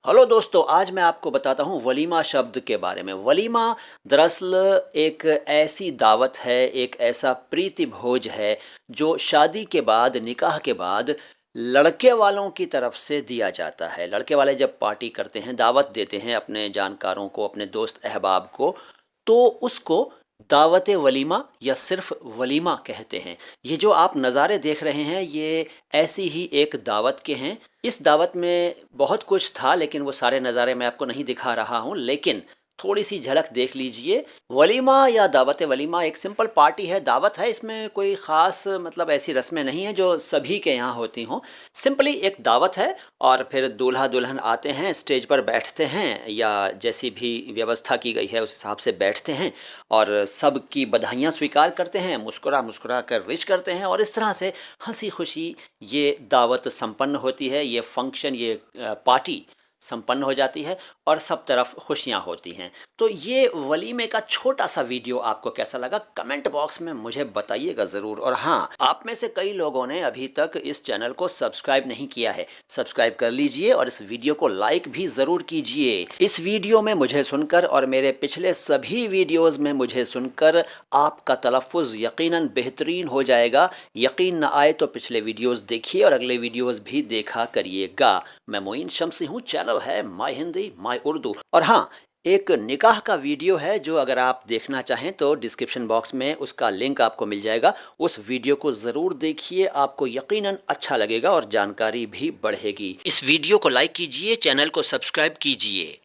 Hello दोस्तों, आज मैं आपको बताता हूँ वलीमा शब्द के बारे में। वलीमा दरअसल एक ऐसी दावत है, एक ऐसा प्रीति भोज है जो शादी के बाद, निकाह के बाद लड़के वालों की तरफ से दिया जाता है। लड़के वाले जब पार्टी करते हैं, दावत देते हैं अपने जानकारों को, अपने दोस्त अहबाब को, तो उसको दावत वलीमा या सिर्फ वलीमा कहते हैं। ये जो आप नज़ारे देख रहे हैं, ये ऐसी ही एक दावत के हैं। इस दावत में बहुत कुछ था, लेकिन वो सारे नज़ारे मैं आपको नहीं दिखा रहा हूँ, लेकिन थोड़ी सी झलक देख लीजिए। वलीमा या दावत वलीमा एक सिंपल पार्टी है, दावत है। इसमें कोई ख़ास मतलब ऐसी रस्में नहीं हैं जो सभी के यहाँ होती हों। सिंपली एक दावत है और फिर दूल्हा दुल्हन आते हैं, स्टेज पर बैठते हैं या जैसी भी व्यवस्था की गई है उस हिसाब से बैठते हैं और सबकी बधाइयाँ स्वीकार करते हैं, मुस्कुरा मुस्कुरा कर विश करते हैं और इस तरह से हंसी खुशी ये दावत संपन्न होती है। ये फंक्शन, ये पार्टी संपन्न हो जाती है और सब तरफ खुशियां होती हैं। तो ये वलीमे का छोटा सा वीडियो आपको कैसा लगा, कमेंट बॉक्स में मुझे बताइएगा ज़रूर। और हाँ, आप में से कई लोगों ने अभी तक इस चैनल को सब्सक्राइब नहीं किया है, सब्सक्राइब कर लीजिए और इस वीडियो को लाइक भी ज़रूर कीजिए। इस वीडियो में मुझे सुनकर और मेरे पिछले सभी वीडियोज़ में मुझे सुनकर आपका तलफ़ुज़ यकीनन बेहतरीन हो जाएगा। यकीन न आए तो पिछले वीडियोज़ देखिए और अगले वीडियोज़ भी देखा करिएगा। मैं मोइन शम्सी हूँ, चैनल है माय हिंदी माय उर्दू। और हाँ, एक निकाह का वीडियो है जो अगर आप देखना चाहें तो डिस्क्रिप्शन बॉक्स में उसका लिंक आपको मिल जाएगा। उस वीडियो को ज़रूर देखिए, आपको यकीनन अच्छा लगेगा और जानकारी भी बढ़ेगी। इस वीडियो को लाइक कीजिए, चैनल को सब्सक्राइब कीजिए।